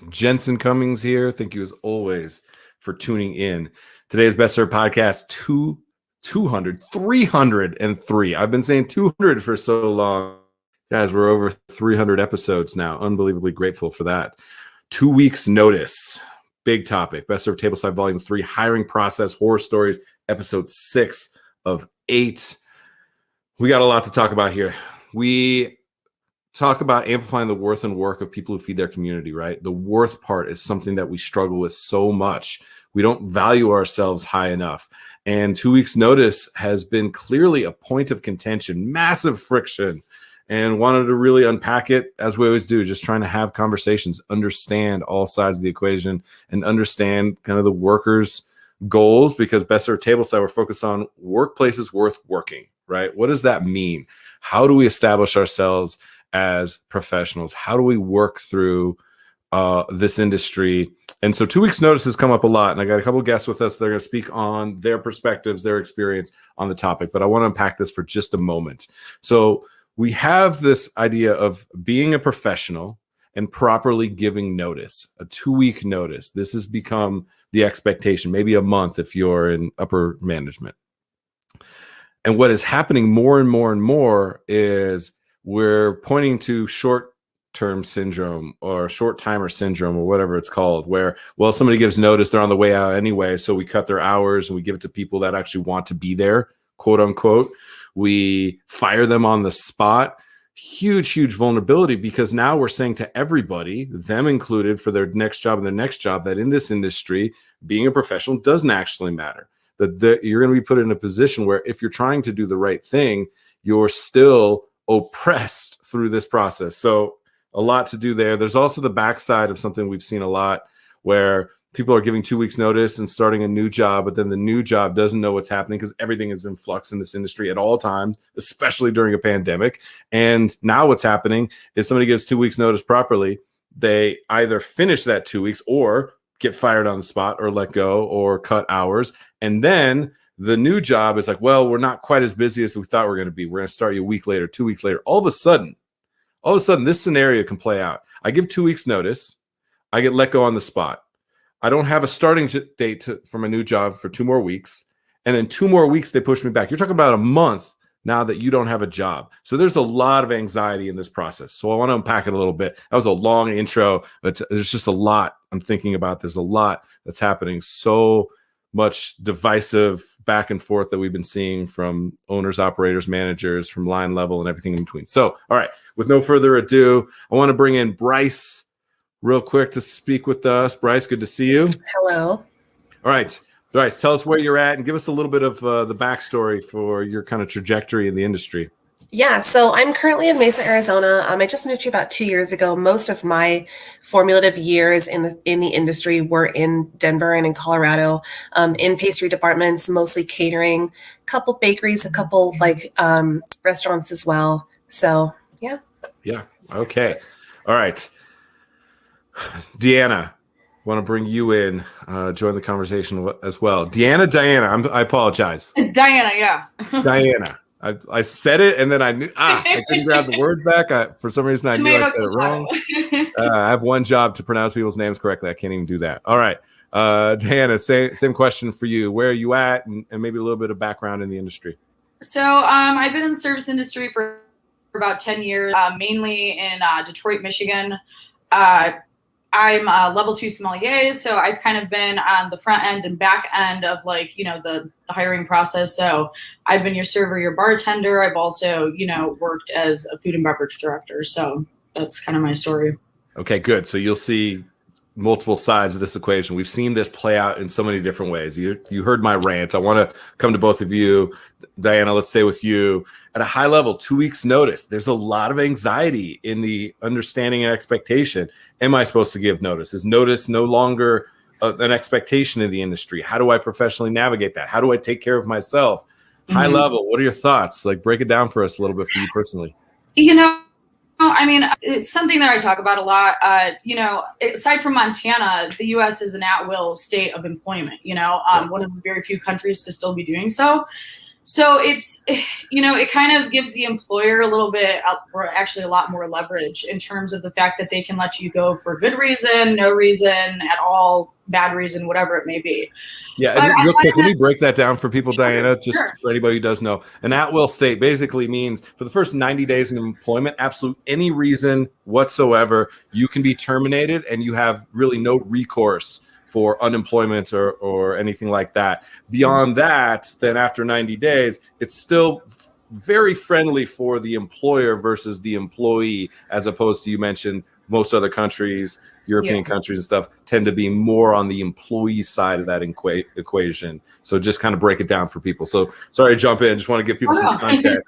Jensen Cummings here. Thank you as always for tuning in. Today's Best Served Podcast 303. I've been saying 200 for so long. Guys, we're over 300 episodes now. Unbelievably grateful for that. 2 weeks notice. Big topic. Best Served Tableside Volume 3, Hiring Process, Horror Stories, Episode 6 of 8. We got a lot to talk about here. We talk about amplifying the worth and work of people who feed their community, right? The worth part is something that we struggle with so much. We don't value ourselves high enough. And 2 weeks notice has been clearly a point of contention, massive friction, and wanted to really unpack it as we always do, just trying to have conversations, understand all sides of the equation and understand kind of the workers' goals, because Best Served Tableside, we're focused on workplaces worth working, right? What does that mean? How do we establish ourselves as professionals? How do we work through this industry? And so 2 weeks notice has come up a lot, and I got a couple of guests with us. They're going to speak on their perspectives, their experience on the topic, but I want to unpack this for just a moment. So we have this idea of being a professional and properly giving notice, a 2-week notice. This has become the expectation, maybe a month if you're in upper management. And what is happening more and more and more is we're pointing to short-term syndrome or short-timer syndrome or whatever it's called, where, well, somebody gives notice, they're on the way out anyway, so we cut their hours and we give it to people that actually want to be there, quote unquote. We fire them on the spot. Huge vulnerability, because now we're saying to everybody, them included, for their next job and their next job, that in this industry, being a professional doesn't actually matter. That you're going to be put in a position where if you're trying to do the right thing, you're still oppressed through this process. So a lot to do there. There's also the backside of something we've seen a lot, where people are giving 2 weeks notice and starting a new job, but then the new job doesn't know what's happening because everything is in flux in this industry at all times, especially during a pandemic. And now what's happening is somebody gives 2 weeks notice properly. They either finish that 2 weeks or get fired on the spot or let go or cut hours. And then the new job is like, well, we're not quite as busy as we thought we were going to be. We're going to start you a week later, 2 weeks later. All of a sudden, this scenario can play out. I give 2 weeks notice. I get let go on the spot. I don't have a starting date from a new job for 2 more weeks. And then 2 more weeks, they push me back. You're talking about a month now that you don't have a job. So there's a lot of anxiety in this process. So I want to unpack it a little bit. That was a long intro, but there's just a lot I'm thinking about. There's a lot that's happening. So much divisive back and forth that we've been seeing from owners, operators, managers, from line level and everything in between. So, all right, with no further ado, I want to bring in Bryce real quick to speak with us. Bryce, good to see you. Hello. All right. Bryce, tell us where you're at and give us a little bit of the backstory for your kind of trajectory in the industry. Yeah, so I'm currently in Mesa, Arizona. I just moved here about 2 years ago. Most of my formative years in the industry were in Denver and in Colorado, in pastry departments, mostly catering, a couple bakeries, a couple restaurants as well. So, yeah. Yeah. Okay. All right. Deanna, want to bring you in, join the conversation as well. Diana, I apologize. Diana, yeah. Diana. I said it and then I knew I couldn't grab the words back. For some reason I knew I said it wrong. I have one job to pronounce people's names correctly. I can't even do that. All right. Diana, same question for you. Where are you at, and maybe a little bit of background in the industry? So I've been in the service industry for about 10 years, mainly in Detroit, Michigan. I'm a level 2 sommelier, so I've kind of been on the front end and back end of the hiring process. So I've been your server, your bartender. I've also, worked as a food and beverage director. So that's kind of my story. Okay, good. So you'll see multiple sides of this equation. We've seen this play out in so many different ways. You heard my rant. I want to come to both of you. Diana, let's stay with you. At a high level, 2 weeks notice. There's a lot of anxiety in the understanding and expectation. Am I supposed to give notice? Is notice no longer an expectation in the industry? How do I professionally navigate that? How do I take care of myself? Mm-hmm. High level, what are your thoughts? Break it down for us a little bit for you personally. I mean, it's something that I talk about a lot. Aside from Montana, the U.S. is an at-will state of employment, one of the very few countries to still be doing so. So it's, it kind of gives the employer a little bit, or actually a lot more leverage in terms of the fact that they can let you go for good reason, no reason at all, bad reason, whatever it may be. Yeah, But and real quick, let me break that down for people, Sure, Diana, just sure. for anybody who does know. An at-will state basically means for the first 90 days of employment, absolute any reason whatsoever, you can be terminated and you have really no recourse for unemployment or anything like that. Beyond that, then after 90 days, it's still very friendly for the employer versus the employee, as opposed to, you mentioned, most other countries, European countries and stuff tend to be more on the employee side of that equation. So just kind of break it down for people. So sorry to jump in. Just want to give people some context.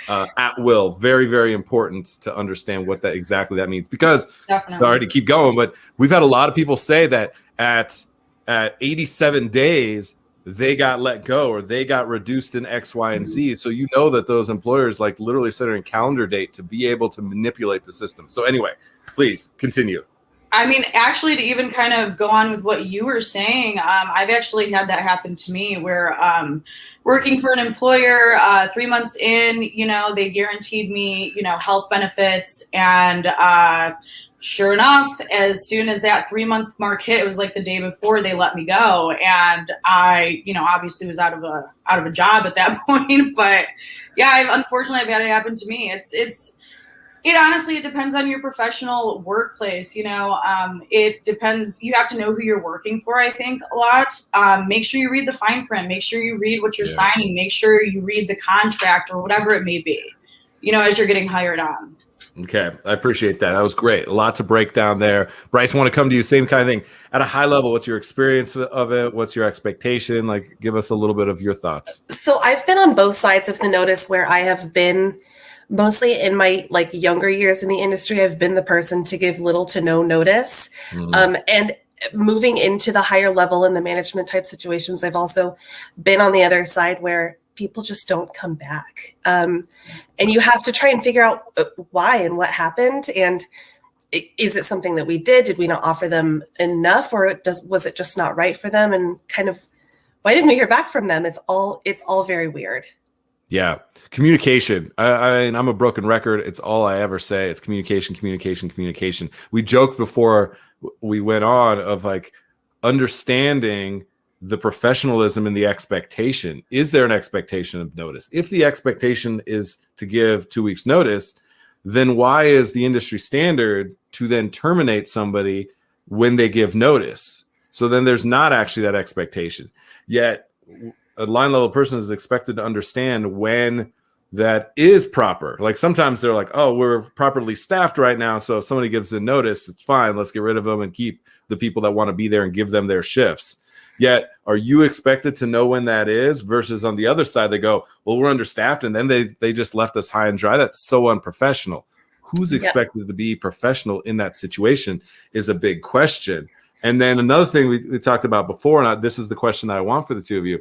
At will, very, very important to understand what that exactly that means. Because sorry to keep going, but we've had a lot of people say that at 87 days they got let go or they got reduced in X, Y, and Z. So you know that those employers like literally set a calendar date to be able to manipulate the system. So anyway, please continue. I mean, actually, to even kind of go on with what you were saying, I've actually had that happen to me where working for an employer, 3 months in, they guaranteed me, health benefits. And sure enough, as soon as that 3-month mark hit, it was like the day before they let me go. And I, obviously was out of a job at that point. But yeah, unfortunately, I've had it happen to me. It honestly, it depends on your professional workplace. It depends. You have to know who you're working for, I think, a lot. Make sure you read the fine print. Make sure you read what you're signing. Make sure you read the contract or whatever it may be, as you're getting hired on. Okay. I appreciate that. That was great. A lot to break down there. Bryce, I want to come to you. Same kind of thing. At a high level, what's your experience of it? What's your expectation? Like, give us a little bit of your thoughts. So I've been on both sides of the notice where I have been mostly in my younger years in the industry. I've been the person to give little to no notice. And moving into the higher level in the management type situations, I've also been on the other side where people just don't come back. And you have to try and figure out why and what happened. And is it something that we did? Did we not offer them enough, or was it just not right for them? And kind of, why didn't we hear back from them? It's all very weird. Yeah. Communication. I'm a broken record. It's all I ever say. It's communication, communication, communication. We joked before we went on of like understanding the professionalism and the expectation. Is there an expectation of notice? If the expectation is to give 2 weeks notice, then why is the industry standard to then terminate somebody when they give notice? So then there's not actually that expectation. Yet a line level person is expected to understand when that is proper. Like sometimes they're like, oh, we're properly staffed right now. So if somebody gives a notice, it's fine. Let's get rid of them and keep the people that want to be there and give them their shifts. Yet, are you expected to know when that is? Versus on the other side, they go, well, we're understaffed. And then they just left us high and dry. That's so unprofessional. Who's expected to be professional in that situation is a big question. And then another thing we talked about before, and this is the question that I want for the two of you,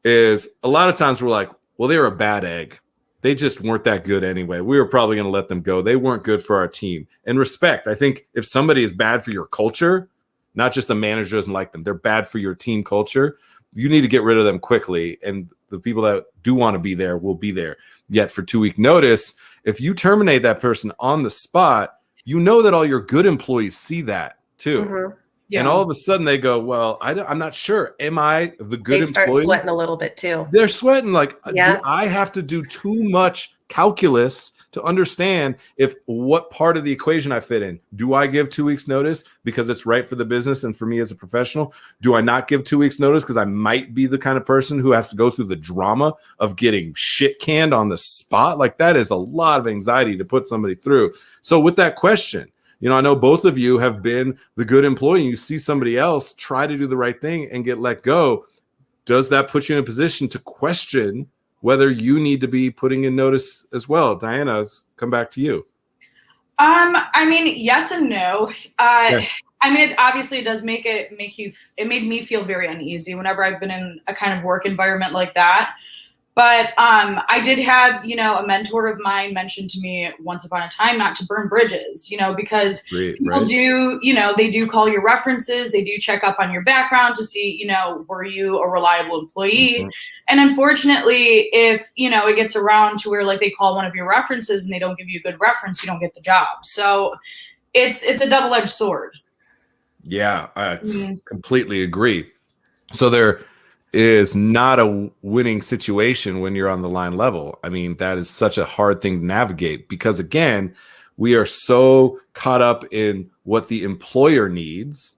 is a lot of times we're like, well, they were a bad egg. They just weren't that good anyway. We were probably going to let them go. They weren't good for our team. And respect, I think if somebody is bad for your culture, not just the manager doesn't like them, they're bad for your team culture, you need to get rid of them quickly. And the people that do want to be there will be there. Yet for 2 week notice, if you terminate that person on the spot, you know that all your good employees see that too. Mm-hmm. Yeah. And all of a sudden they go, well, I'm not sure. Am I the good employee? They start sweating a little bit too. They're sweating like, do I have to do too much calculus to understand if what part of the equation I fit in? Do I give 2 weeks notice because it's right for the business and for me as a professional? Do I not give 2 weeks notice because I might be the kind of person who has to go through the drama of getting shit canned on the spot? Like that is a lot of anxiety to put somebody through. So with that question, I know both of you have been the good employee. You see somebody else try to do the right thing and get let go. Does that put you in a position to question whether you need to be putting in notice as well? Diana, come back to you. I mean, yes and no. I mean, it obviously does it made me feel very uneasy whenever I've been in a kind of work environment like that. But I did have, a mentor of mine mentioned to me once upon a time not to burn bridges, because people do, they do call your references. They do check up on your background to see, were you a reliable employee? Mm-hmm. And unfortunately, if, it gets around to where like they call one of your references and they don't give you a good reference, you don't get the job. So it's a double-edged sword. Yeah, I completely agree. So there is not a winning situation when you're on the line level. I mean, that is such a hard thing to navigate because, again, we are so caught up in what the employer needs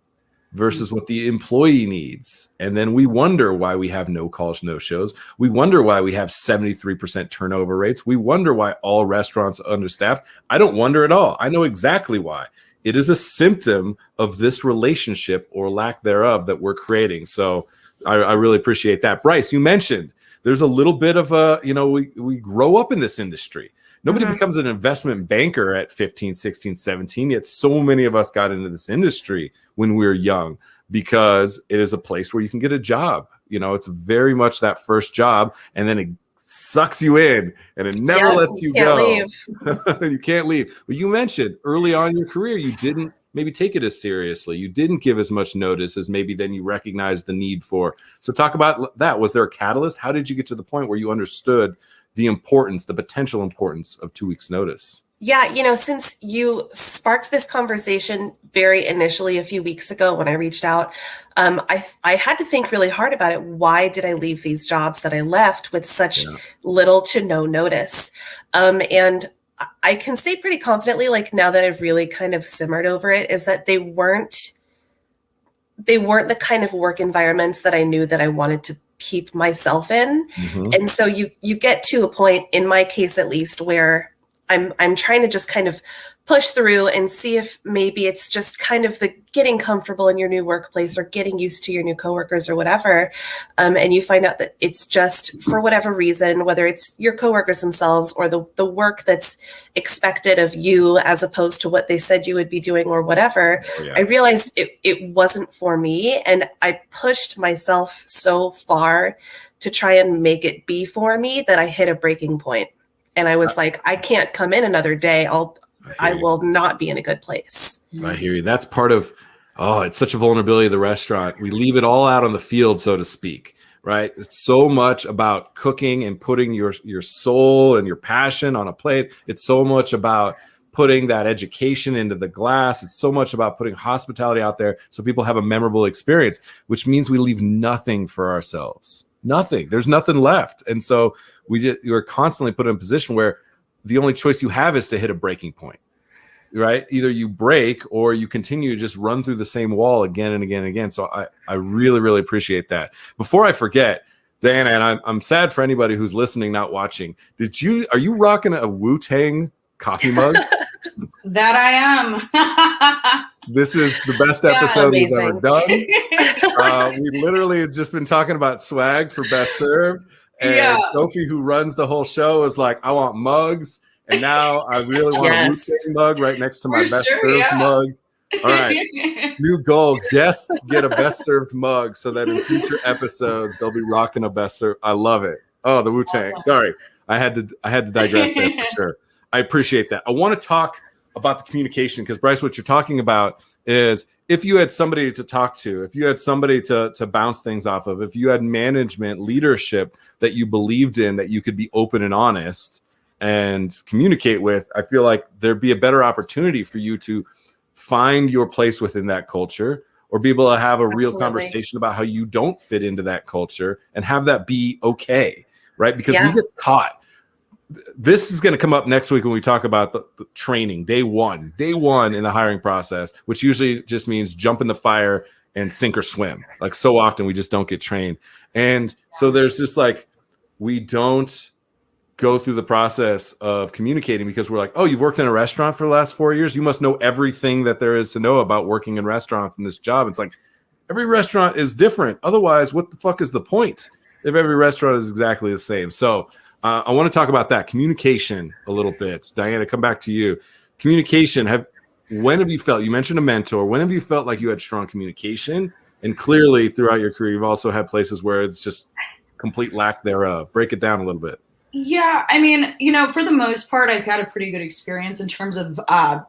versus what the employee needs. And then we wonder why we have no calls, no shows. We wonder why we have 73% turnover rates. We wonder why all restaurants are understaffed. I don't wonder at all. I know exactly why. It is a symptom of this relationship or lack thereof that we're creating. So I really appreciate that. Bryce, you mentioned there's a little bit of we grow up in this industry. Nobody becomes an investment banker at 15, 16, 17, yet so many of us got into this industry when we were young because it is a place where you can get a job. It's very much that first job, and then it sucks you in and it never lets you go. You can't leave. But you mentioned early on in your career, you didn't maybe take it as seriously. You didn't give as much notice as maybe then you recognized the need for. So talk about that. Was there a catalyst? How did you get to the point where you understood the importance, the potential importance of 2 weeks notice? Yeah, since you sparked this conversation very initially a few weeks ago when I reached out, I had to think really hard about it. Why did I leave these jobs that I left with such little to no notice? And I can say pretty confidently, like now that I've really kind of simmered over it, is that they weren't the kind of work environments that I knew that I wanted to keep myself in. Mm-hmm. And so you get to a point, in my case at least, where I'm trying to just kind of push through and see if maybe it's just kind of the getting comfortable in your new workplace or getting used to your new coworkers or whatever. And you find out that it's just for whatever reason, whether it's your coworkers themselves or the work that's expected of you as opposed to what they said you would be doing or whatever. Oh, yeah. I realized it wasn't for me. And I pushed myself so far to try and make it be for me that I hit a breaking point. And I was like, I can't come in another day. I will not be in a good place. I hear you. That's part of, it's such a vulnerability of the restaurant. We leave it all out on the field, so to speak, right? It's so much about cooking and putting your soul and your passion on a plate. It's so much about putting that education into the glass. It's so much about putting hospitality out there so people have a memorable experience, which means we leave nothing for ourselves. Nothing. There's nothing left. And so you're constantly put in a position where the only choice you have is to hit a breaking point, right? Either you break or you continue to just run through the same wall again and again and again. So I really, really appreciate that. Before I forget, Diana, and I'm sad for anybody who's listening, not watching. Are you rocking a Wu-Tang coffee mug? That I am. This is the best episode we've ever done. We literally have just been talking about swag for Best Served. And Sophie, who runs the whole show, is like, I want mugs. And now I really want a Wu-Tang mug right next to my Best Served mug. All right. New goal. Guests get a Best Served mug so that in future episodes, they'll be rocking a Best Served. I love it. Oh, the Wu-Tang. Sorry. I had to digress there for sure. I appreciate that. I want to talk about the communication because, Bryce, what you're talking about is if you had somebody to talk to, if you had somebody to bounce things off of, if you had management leadership that you believed in, that you could be open and honest and communicate with, I feel like there'd be a better opportunity for you to find your place within that culture or be able to have a real conversation about how you don't fit into that culture and have that be okay, right? Because we get caught. This is going to come up next week when we talk about the training, day one in the hiring process, which usually just means jump in the fire and sink or swim. Like so often we just don't get trained. And so there's just like, we don't go through the process of communicating because we're like, oh, you've worked in a restaurant for the last 4 years. You must know everything that there is to know about working in restaurants in this job. It's like every restaurant is different. Otherwise, what the fuck is the point if every restaurant is exactly the same? So I want to talk about that communication a little bit. Diana, come back to you. Communication. When have you felt? You mentioned a mentor. When have you felt like you had strong communication? And clearly, throughout your career, you've also had places where it's just complete lack thereof? Break it down a little bit. Yeah, I mean, for the most part, I've had a pretty good experience in terms of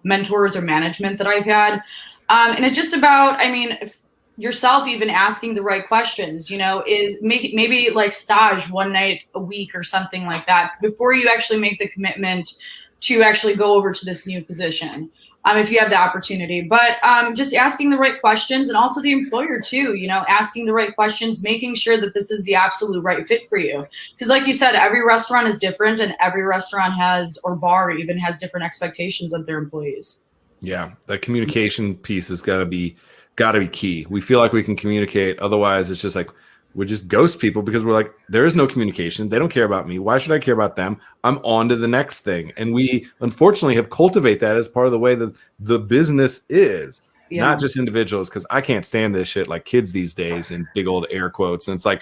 mentors or management that I've had. And it's just about, if yourself even asking the right questions, is maybe like stage one night a week or something like that before you actually make the commitment to actually go over to this new position. If you have the opportunity, but just asking the right questions, and also the employer too, asking the right questions, making sure that this is the absolute right fit for you. Because like you said, every restaurant is different, and every restaurant or bar even has different expectations of their employees. Yeah, that communication piece has got to be key. We feel like we can communicate. Otherwise, it's just like we just ghost people because we're like, there is no communication. They don't care about me. Why should I care about them? I'm on to the next thing. And we unfortunately have cultivate that as part of the way that the business is, not just individuals. Because I can't stand this shit like kids these days in big old air quotes. And it's like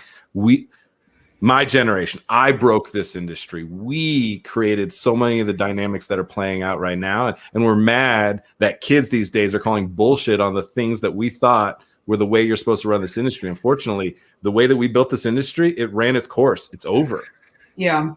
my generation, I broke this industry. We created so many of the dynamics that are playing out right now. And we're mad that kids these days are calling bullshit on the things that we thought were the way you're supposed to run this industry. Unfortunately, the way that we built this industry, it ran its course. It's over. Yeah.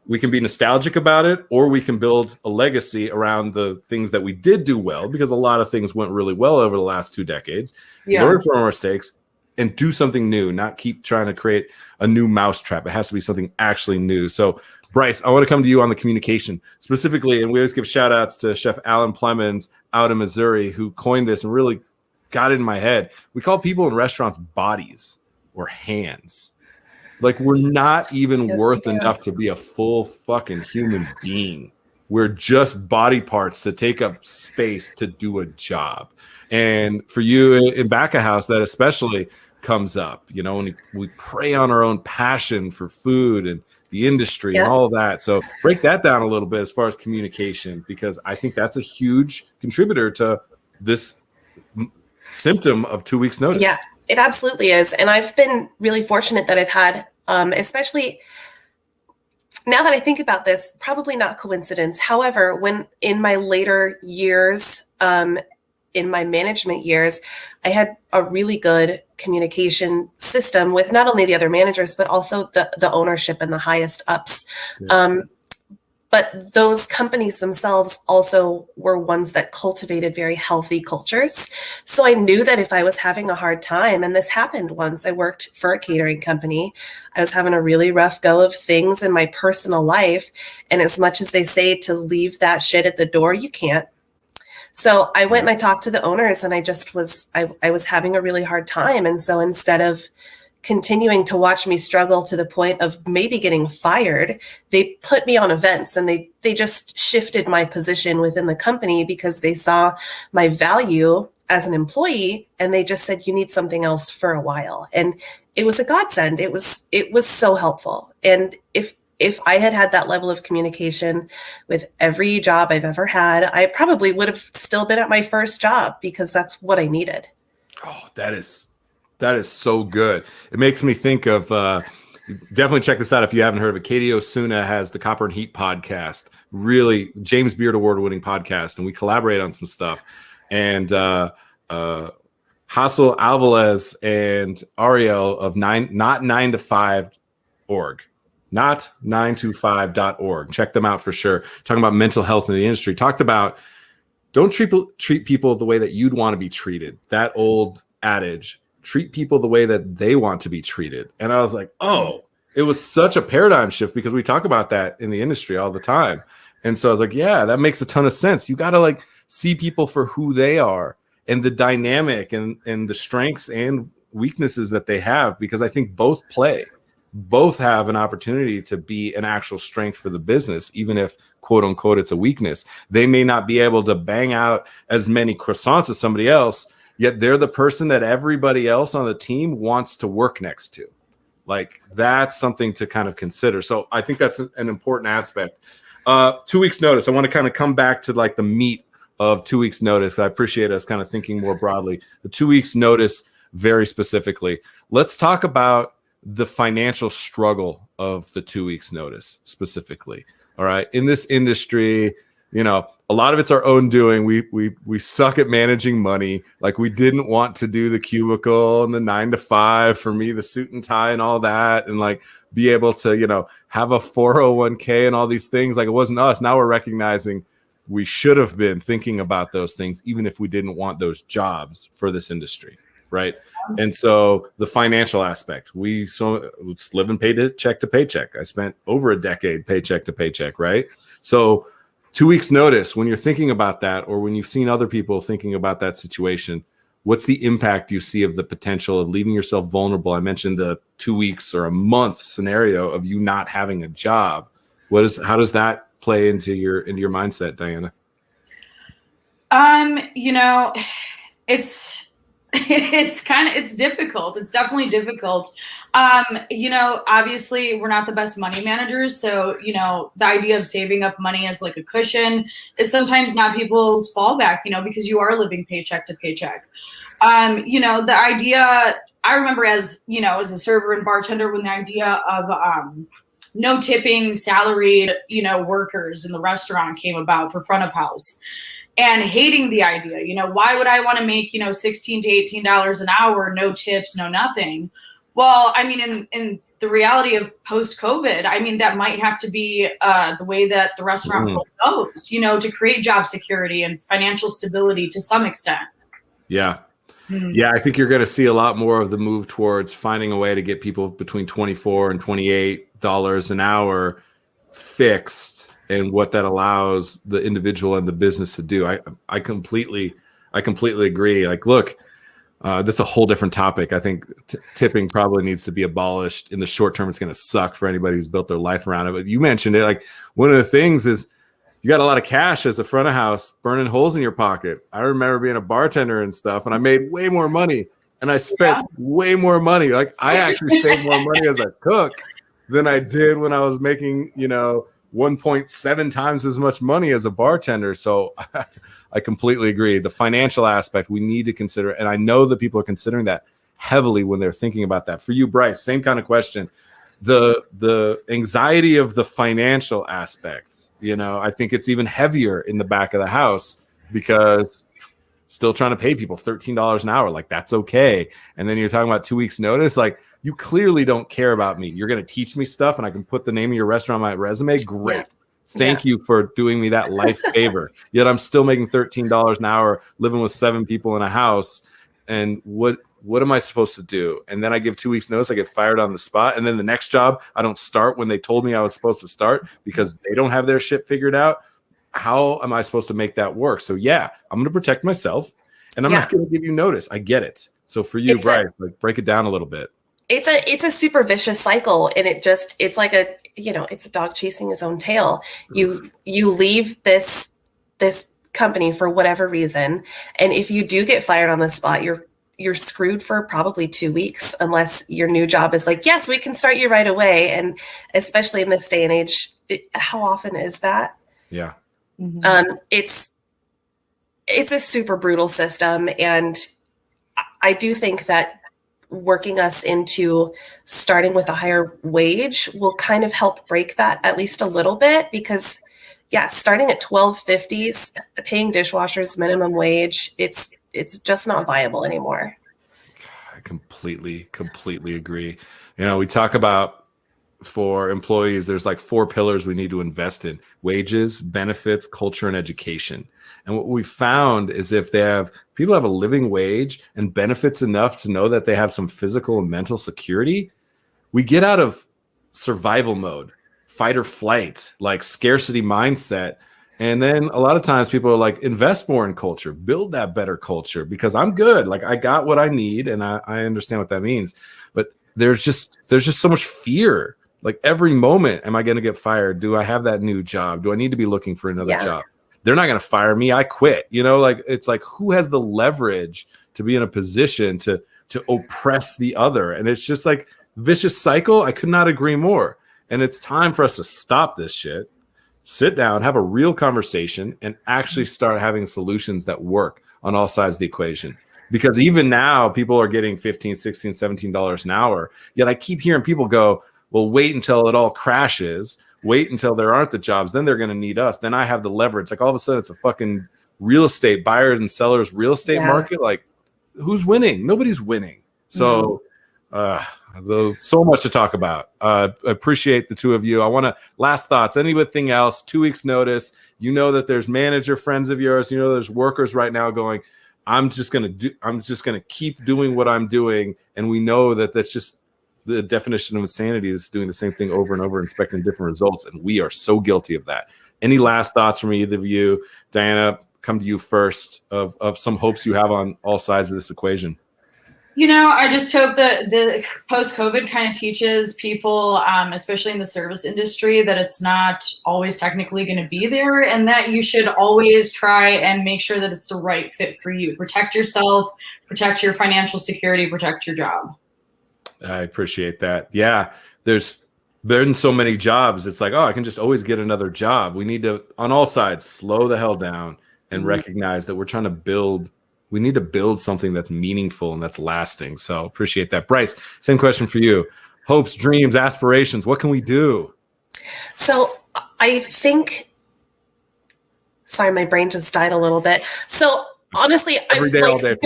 We can be nostalgic about it, or we can build a legacy around the things that we did do well, because a lot of things went really well over the last 2 decades. Learn from our mistakes and do something new, not keep trying to create a new mousetrap. It has to be something actually new. So, Bryce, I want to come to you on the communication specifically. And we always give shout outs to Chef Alan Plemons out of Missouri, who coined this and really got it in my head. We call people in restaurants bodies or hands. Like, we're not even worth enough to be a full fucking human being. We're just body parts to take up space to do a job. And for you in back of house, that especially comes up, when we prey on our own passion for food and the industry and all of that. So break that down a little bit as far as communication, because I think that's a huge contributor to this symptom of 2 weeks notice. Yeah, it absolutely is. And I've been really fortunate that I've had, especially now that I think about this, probably not coincidence. However, when in my later years, in my management years, I had a really good communication system with not only the other managers, but also the ownership and the highest ups. Yeah. But those companies themselves also were ones that cultivated very healthy cultures. So I knew that if I was having a hard time, and this happened once, I worked for a catering company, I was having a really rough go of things in my personal life. And as much as they say to leave that shit at the door, you can't. So I went and I talked to the owners, and I was having a really hard time. And so instead of continuing to watch me struggle to the point of maybe getting fired, they put me on events, and they just shifted my position within the company because they saw my value as an employee, and they just said, you need something else for a while. And it was a godsend. It was so helpful. And if I had that level of communication with every job I've ever had, I probably would have still been at my first job, because that's what I needed. Oh, that is so good. It makes me think of, definitely check this out if you haven't heard of it. Katie Osuna has the Copper and Heat podcast, really James Beard award-winning podcast, and we collaborate on some stuff. And Hassel Alvarez and Ariel of not 9to5.org. Not9to5.org. Check them out for sure. Talking about mental health in the industry. Talked about don't treat people the way that you'd want to be treated. That old adage, treat people the way that they want to be treated. And I was like, oh, it was such a paradigm shift, because we talk about that in the industry all the time. And so I was like, yeah, that makes a ton of sense. You got to see people for who they are and the dynamic and the strengths and weaknesses that they have, because I think both have an opportunity to be an actual strength for the business, even if, quote unquote, it's a weakness. They may not be able to bang out as many croissants as somebody else, yet they're the person that everybody else on the team wants to work next to. That's something to kind of consider. So I think that's an important aspect. 2 weeks notice. I want to kind of come back to the meat of 2 weeks notice. I appreciate us kind of thinking more broadly. The 2 weeks notice very specifically. Let's talk about the financial struggle of the 2 weeks notice specifically. All right. In this industry, a lot of it's our own doing. We suck at managing money. Like, we didn't want to do the cubicle and the 9 to 5, for me, the suit and tie and all that, and like be able to, you know, have a 401k and all these things. Like, it wasn't us. Now we're recognizing we should have been thinking about those things, even if we didn't want those jobs for this industry. Right. And so the financial aspect, it's living paycheck to paycheck. I spent over a decade paycheck to paycheck. Right. So 2 weeks notice, when you're thinking about that, or when you've seen other people thinking about that situation, what's the impact you see of the potential of leaving yourself vulnerable? I mentioned the 2 weeks or a month scenario of you not having a job. How does that play into your mindset, Diana? You know, it's difficult. It's definitely difficult. You know, obviously we're not the best money managers. So, you know, the idea of saving up money as like a cushion is sometimes not people's fallback, you know, because you are living paycheck to paycheck. You know, the idea, I remember as, you know, as a server and bartender, when the idea of, no tipping salaried, you know, workers in the restaurant came about for front of house. And hating the idea, you know, why would I want to make, you know, $16 to $18 an hour, no tips, no nothing? Well, I mean, in the reality of post-COVID, I mean, that might have to be the way that the restaurant world goes, you know, to create job security and financial stability to some extent. Yeah. Yeah, I think you're going to see a lot more of the move towards finding a way to get people between $24 and $28 an hour fixed, and what that allows the individual and the business to do. I completely agree. Like, look, that's a whole different topic. I think tipping probably needs to be abolished. In the short term, it's going to suck for anybody who's built their life around it. But you mentioned it. Like, one of the things is you got a lot of cash as a front of house burning holes in your pocket. I remember being a bartender and stuff, and I made way more money, and I spent way more money. Like, I actually saved more money as a cook than I did when I was making, you know, 1.7 times as much money as a bartender. So I completely agree. The financial aspect we need to consider, and I know that people are considering that heavily when they're thinking about that. For you, Bryce, same kind of question. The anxiety of the financial aspects, you know, I think it's even heavier in the back of the house, because still trying to pay people $13 an hour, like, that's okay. And then you're talking about 2 weeks notice, like, you clearly don't care about me. You're going to teach me stuff, and I can put the name of your restaurant on my resume. Great. Yeah. Thank you for doing me that life favor. Yet I'm still making $13 an hour, living with 7 people in a house. And what am I supposed to do? And then I give 2 weeks notice, I get fired on the spot. And then the next job, I don't start when they told me I was supposed to start, because they don't have their shit figured out. How am I supposed to make that work? So yeah, I'm going to protect myself, and I'm not going to give you notice. I get it. So for you, Bryce, like, break it down a little bit. It's a super vicious cycle, and it's like a, you know, it's a dog chasing his own tail. You leave this company for whatever reason, and if you do get fired on the spot, you're screwed for probably 2 weeks, unless your new job is like, yes, we can start you right away. And especially in this day and age, how often is that? Yeah. It's a super brutal system, and I do think that working us into starting with a higher wage will kind of help break that at least a little bit, because starting at $12.50, paying dishwashers minimum wage, it's just not viable anymore. I completely agree. You know, we talk about, for employees, there's like 4 pillars we need to invest in: wages, benefits, culture, and education. And what we found is if people have a living wage and benefits enough to know that they have some physical and mental security, we get out of survival mode, fight or flight, like scarcity mindset. And then a lot of times people are like, invest more in culture, build that better culture, because I'm good. Like, I got what I need, and I understand what that means. But there's just so much fear. Like, every moment, am I going to get fired? Do I have that new job? Do I need to be looking for another job? They're not going to fire me. I quit. You know, like, it's like, who has the leverage to be in a position to oppress the other? And it's just like vicious cycle. I could not agree more. And it's time for us to stop this shit, sit down, have a real conversation, and actually start having solutions that work on all sides of the equation. Because even now, people are getting $15, $16, $17 an hour. Yet I keep hearing people go, well, wait until it all crashes. wait until there aren't the jobs, then they're going to need us. Then I have the leverage. Like all of a sudden it's a fucking real estate buyers and sellers real estate market. Like who's winning? Nobody's winning. So so much to talk about. I appreciate the two of you. I want to last thoughts. Anything else? 2 weeks notice. You know that there's manager friends of yours. You know there's workers right now going, I'm just gonna keep doing what I'm doing. And we know that that's just the definition of insanity is doing the same thing over and over, expecting different results. And we are so guilty of that. Any last thoughts from either of you? Diana, come to you first of some hopes you have on all sides of this equation. You know, I just hope that the post-COVID kind of teaches people, especially in the service industry, that it's not always technically going to be there, and that you should always try and make sure that it's the right fit for you. Protect yourself, protect your financial security, protect your job. I appreciate that. Yeah, there's been so many jobs. It's like, oh, I can just always get another job. We need to, on all sides, slow the hell down and recognize that we're trying to build. We need to build something that's meaningful and that's lasting. So appreciate that. Bryce, same question for you. Hopes, dreams, aspirations. What can we do? So I think, sorry, my brain just died a little bit. So honestly, every day, all day.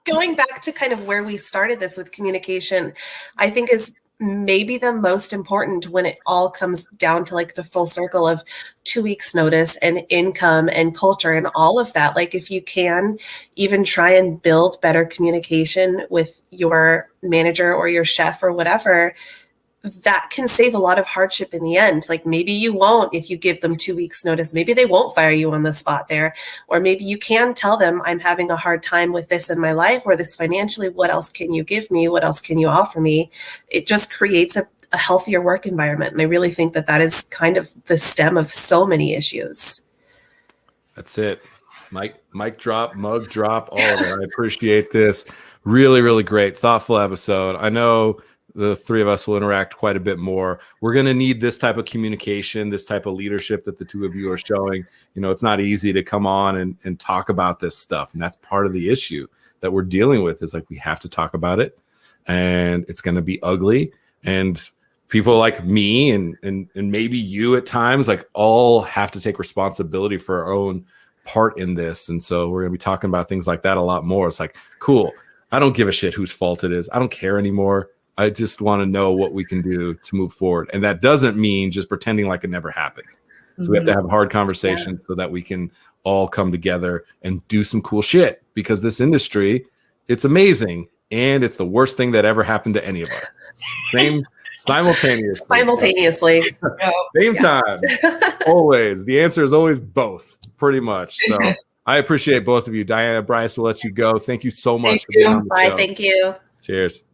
Going back to kind of where we started this with communication, I think is maybe the most important when it all comes down to like the full circle of 2 weeks notice and income and culture and all of that. Like if you can even try and build better communication with your manager or your chef or whatever, that can save a lot of hardship in the end. Like maybe you won't, if you give them 2 weeks notice, maybe they won't fire you on the spot there. Or maybe you can tell them, I'm having a hard time with this in my life or this financially. What else can you give me? What else can you offer me? It just creates a healthier work environment. And I really think that is kind of the stem of so many issues. That's it. Mic drop, mug drop, all of it. I appreciate this. Really, really great, thoughtful episode. I know the three of us will interact quite a bit more. We're going to need this type of communication, this type of leadership that the two of you are showing. You know, it's not easy to come on and talk about this stuff. And that's part of the issue that we're dealing with is like, we have to talk about it and it's going to be ugly. And people like me and maybe you at times, like all have to take responsibility for our own part in this. And so we're going to be talking about things like that a lot more. It's like, cool. I don't give a shit whose fault it is. I don't care anymore. I just want to know what we can do to move forward. And that doesn't mean just pretending like it never happened. So we have to have hard conversations so that we can all come together and do some cool shit, because this industry, it's amazing. And it's the worst thing that ever happened to any of us. Simultaneously. Same time. Always. The answer is always both, pretty much. So I appreciate both of you. Diana, Bryce, we'll let you go. Thank you so much for being on the show. Thank you. Cheers.